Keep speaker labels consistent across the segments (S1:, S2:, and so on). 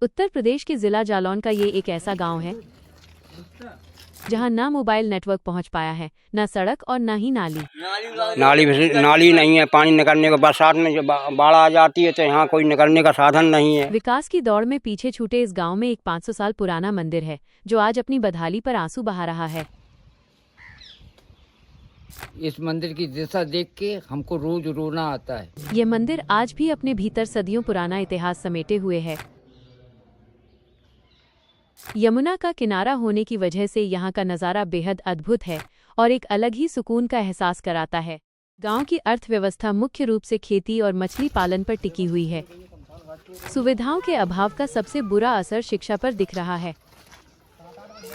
S1: उत्तर प्रदेश के जिला जालौन का ये एक ऐसा गांव है जहां ना मोबाइल नेटवर्क पहुंच पाया है, न सड़क और न ही नाली।
S2: नाली नहीं है, पानी निकलने को बरसात में जब बाढ़ आ जाती है तो यहाँ कोई निकलने का साधन नहीं है।
S1: विकास की दौड़ में पीछे छूटे इस गांव में एक 500 साल पुराना मंदिर है जो आज अपनी बदहाली पर आंसू बहा रहा है।
S3: इस मंदिर की दिशा देख के हमको रोज रोना आता है।
S1: ये मंदिर आज भी अपने भीतर सदियों पुराना इतिहास समेटे हुए है। यमुना का किनारा होने की वजह से यहाँ का नज़ारा बेहद अद्भुत है और एक अलग ही सुकून का एहसास कराता है। गांव की अर्थव्यवस्था मुख्य रूप से खेती और मछली पालन पर टिकी हुई है। सुविधाओं के अभाव का सबसे बुरा असर शिक्षा पर दिख रहा है।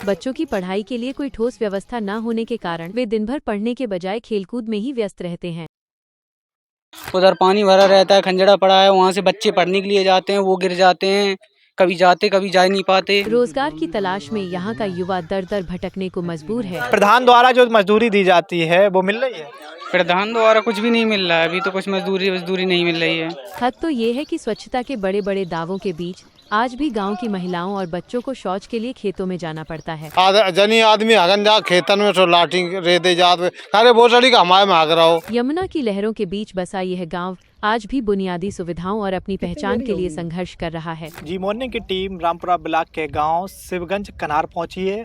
S1: बच्चों की पढ़ाई के लिए कोई ठोस व्यवस्था न होने के कारण वे दिन भर पढ़ने के बजाय खेलकूद में ही व्यस्त रहते हैं।
S4: उधर पानी भरा रहता है, खंजड़ा पड़ा है, वहाँ से बच्चे पढ़ने के लिए जाते हैं, वो गिर जाते हैं, कभी जाते कभी जा नहीं पाते।
S1: रोजगार की तलाश में यहाँ का युवा दर दर भटकने को मजबूर है।
S5: प्रधान द्वारा जो मजदूरी दी जाती है वो मिल रही है?
S4: प्रधान द्वारा कुछ भी नहीं मिल रहा है, अभी तो कुछ मजदूरी नहीं मिल रही है।
S1: हद तो ये है कि स्वच्छता के बड़े बड़े दावों के बीच आज भी गांव की महिलाओं और बच्चों को शौच के लिए खेतों में जाना पड़ता है।
S6: जनी आदमी हगन जा खेतन में तो लाठी रेते जात अरे वो लड़ी का हमारे में हग रहा हो।
S1: यमुना की लहरों के बीच बसा यह गांव आज भी बुनियादी सुविधाओं और अपनी पहचान के लिए संघर्ष कर रहा है।
S5: जी मॉर्निंग की टीम रामपुरा ब्लॉक के गांव शिवगंज कनार पहुंची है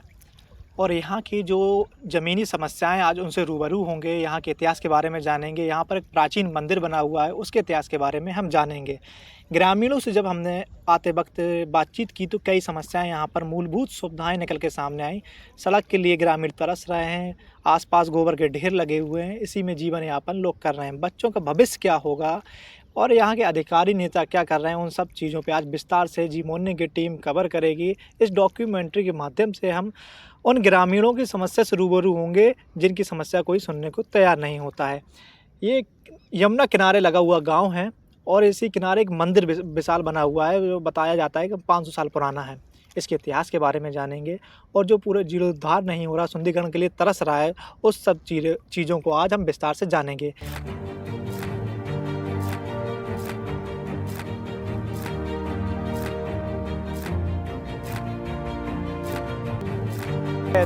S5: और यहाँ की जो ज़मीनी समस्याएं आज उनसे रूबरू होंगे। यहाँ के इतिहास के बारे में जानेंगे। यहाँ पर एक प्राचीन मंदिर बना हुआ है, उसके इतिहास के बारे में हम जानेंगे। ग्रामीणों से जब हमने आते वक्त बातचीत की तो कई समस्याएं यहाँ पर मूलभूत सुविधाएं निकल के सामने आई। सड़क के लिए ग्रामीण तरस रहे हैं, आसपास गोबर के ढेर लगे हुए हैं, इसी में जीवन यापन लोग कर रहे हैं। बच्चों का भविष्य क्या होगा और यहाँ के अधिकारी नेता क्या कर रहे हैं, उन सब चीज़ों पे आज विस्तार से जी मॉर्निंग की टीम कवर करेगी। इस डॉक्यूमेंट्री के माध्यम से हम उन ग्रामीणों की समस्या से रूबरू होंगे जिनकी समस्या कोई सुनने को तैयार नहीं होता है। ये यमुना किनारे लगा हुआ गांव है और इसी किनारे एक मंदिर विशाल बना हुआ है जो बताया जाता है कि 500 साल पुराना है। इसके इतिहास के बारे में जानेंगे और जो पूरे जीर्णोद्धार नहीं हो रहा, सुंदरीकरण के लिए तरस रहा है, उस सब चीज़ों को आज हम विस्तार से जानेंगे।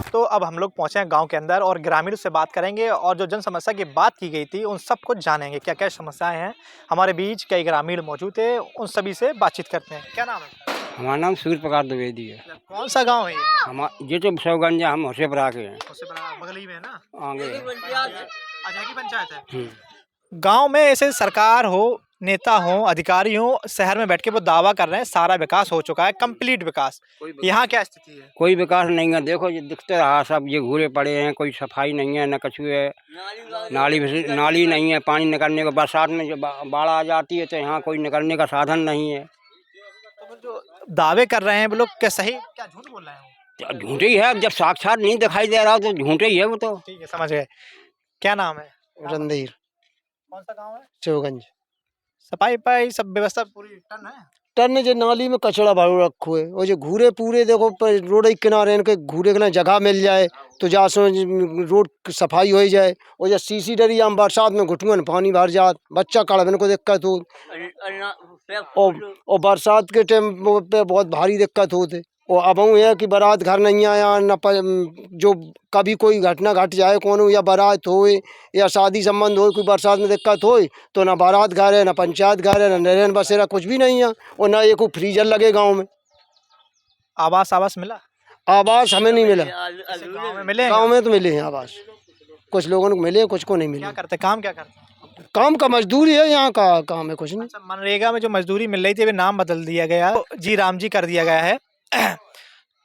S5: तो अब हम लोग पहुंचे हैं गांव के अंदर और ग्रामीणों से बात करेंगे और जो जन समस्या की बात की गई थी उन सब को जानेंगे। क्या क्या समस्याएं हैं, हमारे बीच कई ग्रामीण मौजूद है, उन सभी से बातचीत करते हैं। क्या नाम है?
S2: हमारा नाम सूर्य प्रकाश द्विवेदी है।
S5: कौन सा गांव है ये?
S2: हमारा ये तो शिवगंज है, हम होशेपुरा के हैं।
S5: उससे बगल ही में है ना?
S2: आगे
S5: आजा की पंचायत है। गांव में ऐसे सरकार हो, नेता हो, अधिकारी हो, शहर में बैठ के वो दावा कर रहे हैं सारा विकास हो चुका है, कंप्लीट विकास। यहाँ क्या स्थिति है?
S2: कोई विकास नहीं है। देखो ये दिखते रहा सब, ये घूरे पड़े हैं, कोई सफाई नहीं है, न कछु है। नाली नहीं है, पानी निकलने को बरसात में जब बाढ़ आ जाती है तो यहाँ कोई निकलने का साधन नहीं है।
S5: तो जो दावे कर रहे हैं वो लोग क्या सही क्या झूठ बोल रहे हैं?
S2: झूठे ही है, अब जब साक्षात नहीं दिखाई दे रहा तो झूठे ही है वो तो।
S5: ठीक है, समझ गए। क्या नाम है?
S6: रणधीर।
S5: कौन सा गाँव है?
S6: शिवगंज।
S5: सफाई पाई सब व्यवस्था पूरी टन है?
S6: टन जो नाली में कचरा भरो रखो है और जो घूरे पूरे देखो रोड के किनारे इनके घूरे के जगह मिल जाए तो जा रोड सफाई हो जाए। और जब सीसी डरी हम बरसात में घुटुआ में पानी भर जात, बच्चा कड़बन को दिक्कत हो और बरसात के टाइम पे बहुत भारी दिक्कत होते। और अब है कि बारात घर नहीं आया न जो कभी कोई घटना घट जाए कौन या बारात हो या शादी संबंध हो, कोई बरसात में दिक्कत हो तो ना बारात घर है, ना पंचायत घर है, ना नरेन बसेरा, कुछ भी नहीं है। और ना एक फ्रीजर लगे गांव में।
S5: आवास मिला?
S6: आवास हमें नहीं मिला।
S5: गाँव में मिले?
S6: गाँव में तो मिले हैं आवास, कुछ लोगों को मिले, कुछ को नहीं मिले।
S5: क्या करते, काम क्या करते?
S6: काम का मजदूरी है, यहाँ का काम है कुछ नहीं।
S5: अच्छा, मनरेगा में जो मजदूरी मिल रही थी अभी नाम बदल दिया गया, जी राम जी कर दिया गया है।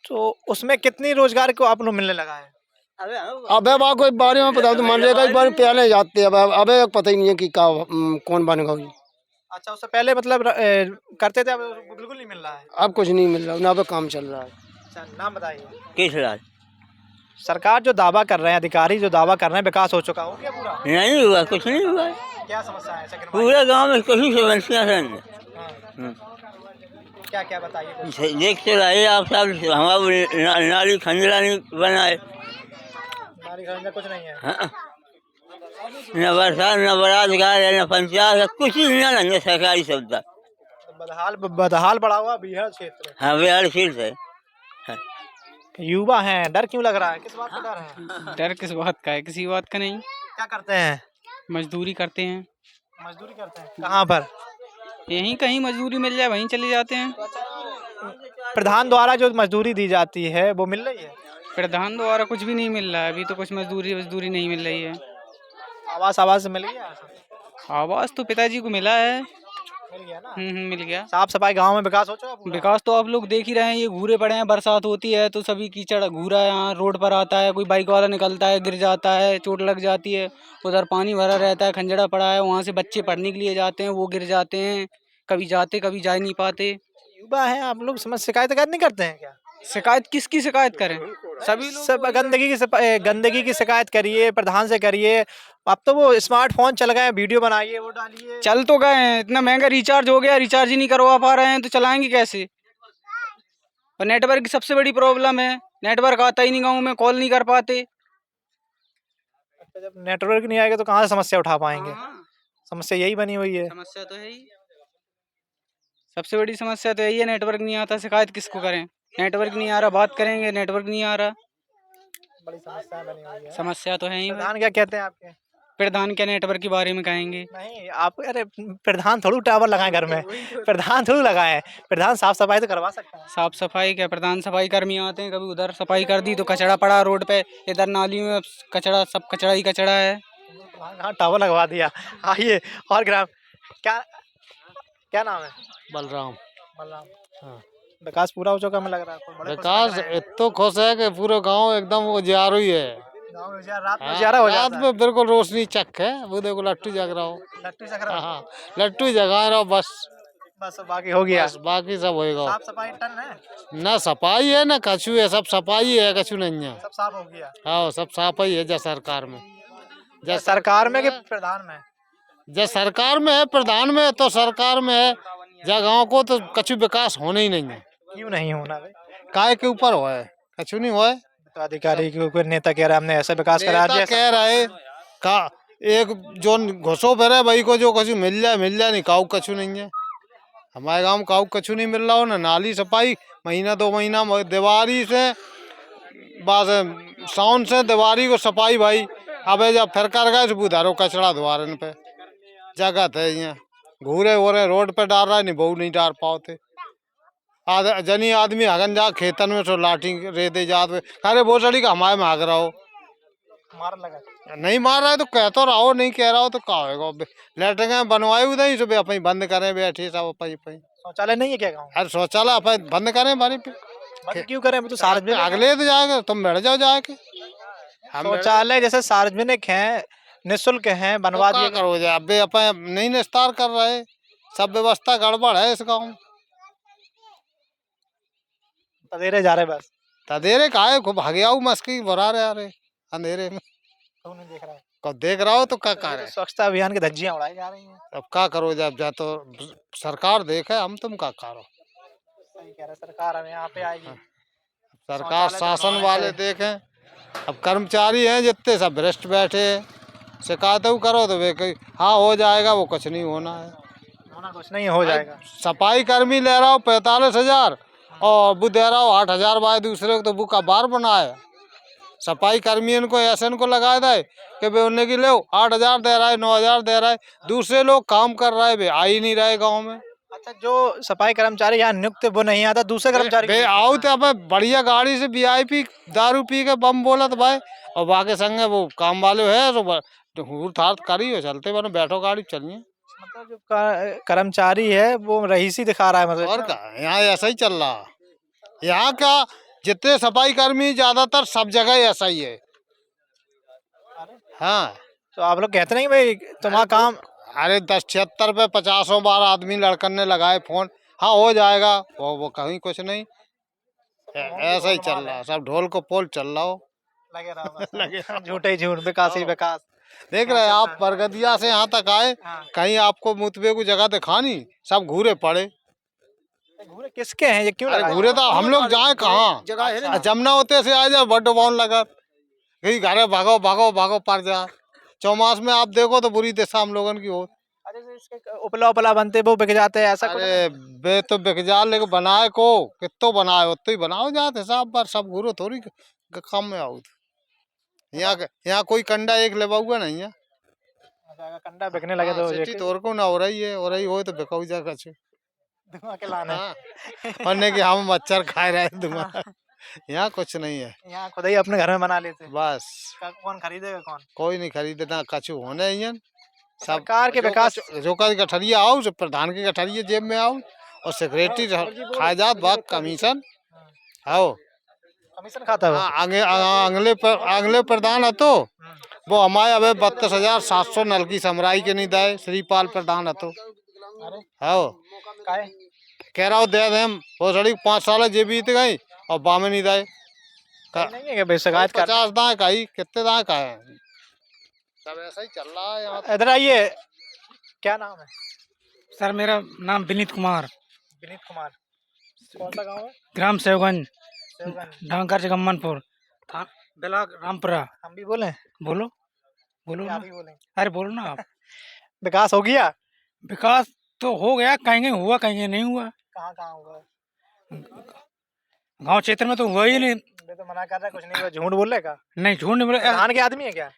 S5: तो उसमें कितनी रोजगार को आप लोग मिलने लगा है?
S6: अब कोई बारे में पता तो मनरेगा इस बारे में पहले जाते हैं। अब पता ही नहीं है कि कौन बनेगा।
S5: अच्छा, उससे पहले मतलब करते थे, अब बिल्कुल नहीं मिल रहा है?
S6: अब कुछ नहीं मिल रहा, ना अब काम चल रहा है।
S5: अच्छा, नाम बताइए।
S2: केसराज।
S5: सरकार जो दावा कर रहे हैं, अधिकारी जो दावा कर रहे हैं विकास हो चुका, हो गया पूरा?
S2: नहीं हुआ, कुछ नहीं हुआ।
S5: क्या समस्या है?
S2: पूरे गाँव में कहीं समस्या है।
S5: क्या क्या बताइए।
S2: देख तो रहे आप सब, हमारा नाली खंजरा नहीं बनाए,
S5: कुछ नहीं है।
S2: हाँ। न बरसात, न बारात घर है, न पंचायत है, कुछ ही नहीं है सरकारी सुविधा।
S5: बदहाल पड़ा हुआ बिहार क्षेत्र।
S7: हाँ बिहार फील्ड है।
S5: युवा हैं, डर क्यों लग रहा है? किस बात का डर है?
S4: डर किस बात का है? किसी बात का नहीं।
S5: क्या करते हैं?
S4: मजदूरी करते हैं।
S5: मजदूरी करते हैं कहाँ पर?
S4: यहीं कहीं मजदूरी मिल जाए वहीं चले जाते हैं।
S5: प्रधान द्वारा जो मजदूरी दी जाती है वो मिल रही है?
S4: प्रधान द्वारा कुछ भी नहीं मिल रहा है, अभी तो कुछ मजदूरी नहीं मिल रही है।
S5: आवास मिल गया?
S4: आवास तो पिताजी को मिला है।
S5: मिल गया ना?
S4: मिल गया।
S5: साफ सफाई गांव में विकास हो चुका पूरा?
S4: विकास तो आप लोग देख ही रहे हैं, ये घूरे पड़े हैं, बरसात होती है तो सभी कीचड़ घूरा यहाँ रोड पर आता है, कोई बाइक वाला निकलता है गिर जाता है, चोट लग जाती है। उधर पानी भरा रहता है, खंजड़ा पड़ा है, वहाँ से बच्चे पढ़ने के लिए जाते हैं, वो गिर जाते हैं, कभी जाते कभी जा नहीं पाते।
S5: युवा है आप लोग, समझ शिकायत नहीं करते हैं क्या?
S4: शिकायत किसकी शिकायत करें? सभी लोग
S5: सब गंदगी की शिकायत करिए, प्रधान से करिए। अब तो वो स्मार्टफोन चल गए हैं, वीडियो बनाइए, वो डालिए।
S4: चल तो गए हैं, इतना महंगा रिचार्ज हो गया, रिचार्ज ही नहीं करवा पा रहे हैं तो चलाएंगे कैसे? और नेटवर्क की सबसे बड़ी प्रॉब्लम है, नेटवर्क आता ही नहीं गाँव में, कॉल नहीं कर पाते।
S5: जब नेटवर्क नहीं आएगा तो कहाँ से समस्या उठा पाएंगे? समस्या यही बनी हुई है।
S4: समस्या तो है ही, सबसे बड़ी समस्या तो यही है, नेटवर्क नहीं आता, शिकायत किसको करें? नेटवर्क नहीं आ रहा, बात करेंगे, नेटवर्क नहीं आ रहा,
S5: बड़ी समस्या बनी हुई है।
S4: समस्या तो है ही।
S5: प्रधान क्या कहते हैं आपके?
S4: प्रधान क्या नेटवर्क के बारे में कहेंगे?
S5: नहीं आप, अरे प्रधान थोड़ी टावर लगाए घर में, प्रधान थोड़ी लगाए, प्रधान साफ सफाई तो करवा सकता है।
S4: साफ सफाई क्या, प्रधान सफाई कर्मी आते हैं, कभी उधर सफाई कर दी तो कचरा पड़ा रोड पे, इधर नाली में कचरा, सब कचरा ही कचरा है।
S5: हाँ टावर लगवा दिया। आइए और ग्राम, क्या नाम है?
S8: बलराम।
S5: बलराम। विकास पूरा हो चुका, मैं लग रहा है बड़े खुश
S8: विकास
S5: लग रहे हैं।
S8: इतना खुश है कि पूरा गांव एकदम उजियार ही है।
S5: गाँव में रात में
S8: हाँ,
S5: उजियारा हो
S8: रात
S5: जाता है।
S8: में बिल्कुल रोशनी चक है, वो देखो लट्टू जग रहा हो।
S5: लट्टू जग रहा है।
S8: हाँ लट्टू जगा रहा हो बस।
S5: बस बाकी हो गया।
S8: बस बाकी सब होएगा।
S5: साफ सफाई टन है?
S8: ना सफाई है ना कछु है, सब सफाई है, कछु नहीं है।
S5: सब साफ हो गया।
S8: हाँ सब सफाई है, जय सरकार में। जय
S5: सरकार में कि प्रधान में?
S8: जय सरकार में है, प्रधान में है तो सरकार में है, जय गाँव को तो कछु विकास होना ही नहीं है।
S5: क्यों नहीं होना भाई?
S8: काय के ऊपर हुआ है, कछु नहीं हुआ है।
S5: तो अधिकारी के ऊपर नेता कह रहा है हमने ऐसा विकास करा
S8: नेता
S5: दिया।
S8: कह रहे का एक जो घुसो फिरे भाई को जो कछु मिल जाए नहीं, काऊ कछु नहीं है हमारे गांव में, काऊ कछु नहीं मिल रहा हो ना। नाली सफाई महीना 2 महीना दिवाली से बस, साउन से दिवाली को सफाई भाई। अब जब फिर कर गए बुधारो कचरा द्वारन पे जगह है, यहाँ घूरे वूरे रोड पे डाल रहा है, नहीं बहु नहीं डाल पाते। जनी आदमी हगन जा खेतन में तो लाठी रे दे जात में, अरे वो चढ़ी का हमारे में हग रहा हो।
S5: मार लगा
S8: नहीं मार रहा है तो कह तो रहो, नहीं कह रहा हो तो कहा होगा। लेटरिन बनवाए उधर ही सुबह अपनी बंद करें बैठे सब अपनी।
S5: शौचालय नहीं है क्या गाँव?
S8: अरे शौचालय अपन बंद करें हमारे पे,
S5: बंद क्यों करें? वो तो सार्वजनिक
S8: अगले तो जाएगा, तुम बैठ जाओ जाके।
S5: शौचालय जैसे सार्वजनिक हैं, निःशुल्क हैं, बनवा दिए।
S8: करो जाए अब अपन नहीं निस्तार कर रहे, सब व्यवस्था गड़बड़ है इस गाँव में।
S5: तदेरे जा रहे बस।
S8: तदेरे का है खूब हगियाऊ मस्की भरा रहे अरे अंधेरे में।
S5: कौन नहीं देख रहा है?
S8: कब देख रहा हो तो क्या कर रहे?
S5: स्वच्छता अभियान की धज्जियां उड़ाई जा रही हैं।
S8: अब क्या करो जब जा तो सरकार देखे, हम तुम क्या करो।
S5: सही कह रहे, सरकार हमें यहाँ पे आएगी।
S8: सरकार
S5: शौचालय
S8: शासन
S5: बनवाने
S8: वाले
S5: से-
S8: देखें। अब कर्मचारी हैं जितने सब भ्रष्ट बैठे हैं, शिकायत करो तो वे कहीं हाँ हो जाएगा, वो कुछ नहीं होना है।
S5: होना कुछ नहीं हो जाएगा।
S8: सफाई कर्मी ले रहा हो 45,000 और वो दे रहा हो 8,000 भाई दूसरे को, तो वो का बार बनाए। सफाई कर्मी इनको ऐसे इनको लगाए दे कि वे उन्हें की ले 8,000 दे रहा है, 9,000 दे रहा है, दूसरे लोग काम कर रहे वे आ ही नहीं रहे गाँव में।
S5: अच्छा, जो सफाई कर्मचारी यहाँ नियुक्त वो नहीं आता, दूसरे कर्मचारी
S8: बे आओ तो अब बढ़िया गाड़ी से VIP दारू पी के बम बोला तो भाई, और बाकी संगे वो काम वाले है तो हूर थार करी हो चलते बनो, बैठो गाड़ी चलिए।
S5: मतलब जो कर्मचारी है वो रईसी दिखा रहा है मतलब।
S8: और क्या यहाँ ऐसा ही चल रहा, यहाँ का जितने सफाई कर्मी ज्यादातर सब जगह ऐसा ही है। हाँ
S5: तो आप लोग कहते नहीं भाई तुम्हारा काम?
S8: अरे 10-76 पे 50 बार आदमी लड़कन ने लगाए फोन, हाँ हो जाएगा, वो कहीं कुछ नहीं। ऐसा ही चल रहा, सब ढोल को पोल चल रहा हो।
S5: लगे रहो झूठे झूठ, विकास ही विकास।
S8: देख रहे हैं आप बरगदिया से यहाँ तक आए,
S5: हाँ।
S8: कहीं आपको मुतबे को जगह दिखानी, सब घूरे पड़े।
S5: घूरे किसके हैं ये, क्यों
S8: अरे
S5: लगाए?
S8: घूरे तो हम लोग जाए कहाँ,
S6: जगह है ना।
S8: जमुना होते से आए जाए बड्डो बाउन लगा कहीं घरे भागो भागो भागो पर जा। चौमास में आप देखो तो बुरी दशा हम लोगन की हो।
S5: अच्छा, जैसे इसके उपला उपला बनते वो बिक जाते हैं, ऐसा कुछ नहीं?
S8: अरे बे तो बेकजार लेके बनाए को कितो बनाए उतो ही बनाओ जाते हिसाब पर सब गुरु थोड़ी काम में आओ यहाँ कोई कंडा एक लेवा हुआ नहीं है।
S5: अच्छा, अगर कंडा बिकने लगे तो
S8: सिटी तोर को ना हो रही है हो तो बेकाऊ जा कछु
S5: धुआं के लाने।
S8: हाँ वरने कि हम मच्छर खाए रहे धुआं यहाँ कुछ नहीं है
S5: यहाँ खुद ही अपने घर में बना लेते हैं।
S8: बस
S5: कौन खरीदेगा कौन?
S8: कोई नहीं खरीदना कछु होने ही है। सब
S5: सरकार के विकास
S8: जो का गठरिया आओ जो प्रधान की गठरिया जेब में आओ और सेक्रेटरी खा जात बाग कमीशन आओ
S5: कमीशन खाता है वो?
S8: हाँ, अगले प्रधान है तो वो हमारे अबे 32,700 नल की समराई के नहीं दाए श्रीपाल प्रधान है तो हाँ
S5: काहे?
S8: कह रहा हूँ दे दे वो सड़ी 5 साल जे बीत गई और बामे नहीं दाए
S5: नहीं है कि भाई शिकायत कर।
S8: 50 दाए का ही कितने दाए का है सब ऐसा ही चल रहा है यहाँ
S5: इधर आइए, क्या नाम है?
S7: सर मेरा नाम विनीत कुमार,
S5: विनीत कुमार। कौन सा गाँव है?
S7: ग्राम सेवगंज,
S5: सेवगंज।
S7: डांकर जगम्मनपुर, ब्लॉक रामपुरा।
S5: हम भी बोले?
S7: बोलो बोलो
S5: आप
S7: ना,
S5: ही बोले?
S7: अरे बोलो ना आप।
S5: विकास हो गया?
S7: विकास तो हो गया, कहीं कहीं हुआ कहीं कहीं नहीं हुआ।
S5: कहाँ कहाँ हुआ?
S7: गांव क्षेत्र में तो हुआ ही नहीं।
S5: ये तो मना कर रहा है, कुछ नहीं हुआ, झूठ बोल रहे का?
S7: नहीं झूठ नहीं बोले,
S5: प्रधान के आदमी है क्या?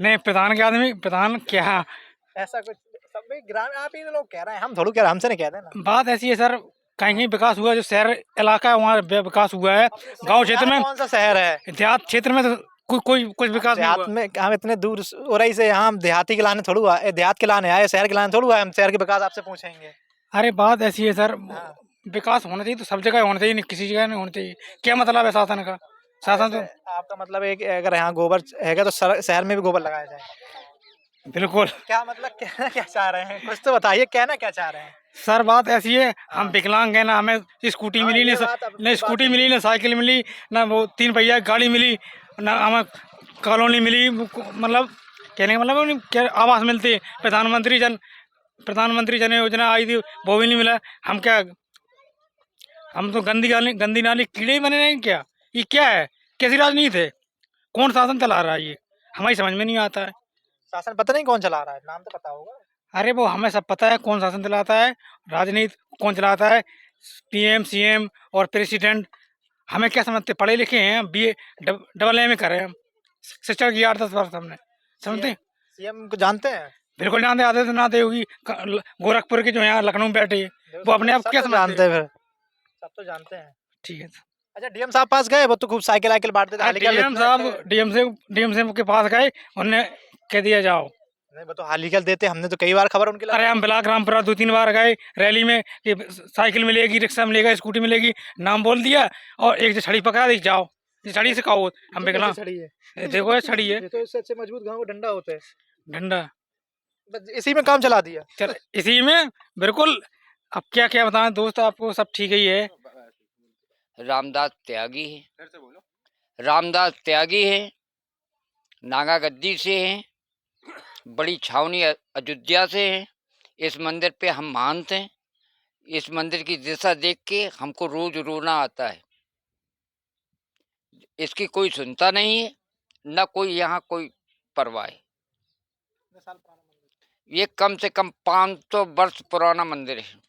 S7: नहीं प्रधान के आदमी, प्रधान क्या
S5: ऐसा कुछ सब भी ग्राम आप ही लोग कह रहे हैं, हम थोड़ा कह रहे हैं, हमसे नहीं कहते ना।
S7: बात ऐसी है सर, कहीं कहीं विकास हुआ, जो शहर इलाका है वहाँ विकास हुआ है। गांव क्षेत्र में,
S5: कौन सा शहर है?
S7: देहात क्षेत्र में तो कुछ विकास नहीं
S5: देहात
S7: हुआ।
S5: में हम इतने दूर उरई से यहाँ हम देहाती के लाने थोड़ा हुआ, देहात के लाने आए, शहर के लाने थोड़ा हुआ, हम शहर के विकास आपसे पूछेंगे।
S7: अरे बात ऐसी है सर,
S5: हाँ।
S7: विकास होना चाहिए तो सब जगह होना चाहिए, नहीं किसी जगह नहीं होना चाहिए। क्या मतलब है शासन का? शासन तो
S5: आपका मतलब है कि अगर यहाँ गोबर हैगा तो शहर में भी गोबर लगाया जाए?
S7: बिल्कुल
S5: क्या मतलब, कहना क्या चाह रहे हैं? कुछ तो बताइए, कहना क्या चाह रहे हैं?
S7: सर बात ऐसी है, हम विकलांग हैं ना, हमें स्कूटी
S5: हाँ,
S7: मिली
S5: ये
S7: नहीं,
S5: बात अब-
S7: नहीं स्कूटी मिली ना साइकिल मिली ना वो 3 पहिया गाड़ी मिली ना, हमें कॉलोनी मिली, मतलब कहने का मतलब नहीं, क्या आवास मिलती, प्रधानमंत्री जन योजना आई थी वो भी नहीं मिला। हम क्या, हम तो गंदी नाली कीड़े ही बने नहीं क्या? ये क्या है? कैसी राजनीति है? कौन शासन चला रहा है ये? हमारी समझ में नहीं आता है।
S5: शासन पता नहीं कौन चला रहा है, नाम तो पता होगा।
S7: अरे वो हमें सब पता है कौन शासन चलाता है, राजनीति कौन चलाता है, पीएम सीएम और प्रेसिडेंट। हमें क्या समझते, पढ़े लिखे हैं, BA डबल ए में करे हम, शिक्षा की 8-10 वर्ष हमने, समझते हैं?
S5: सीएम को जानते हैं?
S7: बिल्कुल जानते, आते तो नाते होगी। गोरखपुर के जो यहाँ लखनऊ में बैठे हैं, वो अपने आप
S5: सब
S7: क्या
S5: तो
S7: समझते
S5: जानते
S7: हैं?
S5: हैं, फिर सब तो जानते हैं।
S7: ठीक है।
S5: अच्छा, डीएम साहब पास गए? वो तो खूब साइकिल वाइकिल बांटते थे, हालिया
S7: डीएम साहब डीएम के पास गए, उन्होंने कह दिया जाओ।
S5: नहीं, वो तो हालिया देते, हमने तो कई बार खबर उनकी
S7: अरे हम ब्लॉक रामपुरा 2-3 बार गए रैली में कि साइकिल मिलेगी, रिक्शा मिलेगा, स्कूटी मिलेगी, नाम बोल दिया और एक छड़ी पकड़ा दी, जाओ छड़ी से कहो हम विकलांग।
S5: छड़ी है,
S7: देखो ये छड़ी है,
S5: ये तो इससे अच्छे मजबूत गांव को डंडा होता है,
S7: डंडा।
S5: बस इसी में काम चला दिया।
S7: चल इसी में बिल्कुल। अब क्या क्या बताएं दोस्त, आपको सब ठीक ही है।
S3: रामदास त्यागी है, रामदास त्यागी है, नागा गद्दी से है, बड़ी छावनी अयोध्या से है। इस मंदिर पे हम मानते हैं, इस मंदिर की दिशा देख के हमको रोज रोना आता है। इसकी कोई सुनता नहीं है, न कोई यहाँ कोई परवाह है। ये कम से कम 500 वर्ष पुराना मंदिर है।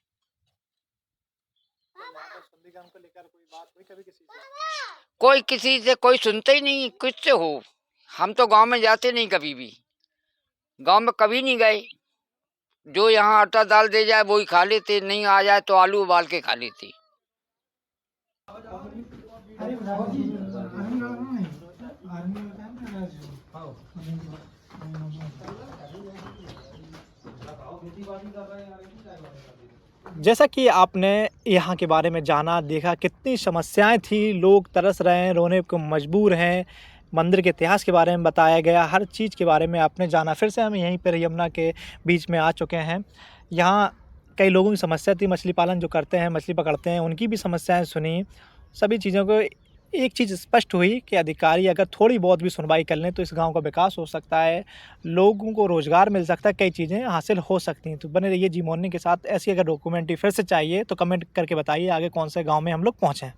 S3: कोई किसी से कोई सुनता ही नहीं, किससे हो? हम तो गांव में जाते नहीं, कभी भी गांव में कभी नहीं गए। जो यहाँ आटा दाल दे जाए वही खा लेते, नहीं आ जाए तो आलू उबाल के खा लेते।
S5: जैसा कि आपने यहाँ के बारे में जाना, देखा, कितनी समस्याएं थी, लोग तरस रहे हैं, रोने को मजबूर हैं, मंदिर के इतिहास के बारे में बताया गया, हर चीज़ के बारे में आपने जाना। फिर से हम यहीं पर यमुना के बीच में आ चुके हैं। यहाँ कई लोगों की समस्या थी, मछली पालन जो करते हैं, मछली पकड़ते हैं, उनकी भी समस्याएं सुनी। सभी चीज़ों को एक चीज़ स्पष्ट हुई कि अधिकारी अगर थोड़ी बहुत भी सुनवाई कर लें तो इस गांव का विकास हो सकता है, लोगों को रोज़गार मिल सकता है, कई चीज़ें हासिल हो सकती हैं। तो बने रहिए जी मॉर्निंग के साथ। ऐसी अगर डॉक्यूमेंट्री फिर से चाहिए तो कमेंट करके बताइए आगे कौन से गाँव में हम लोग पहुँचें।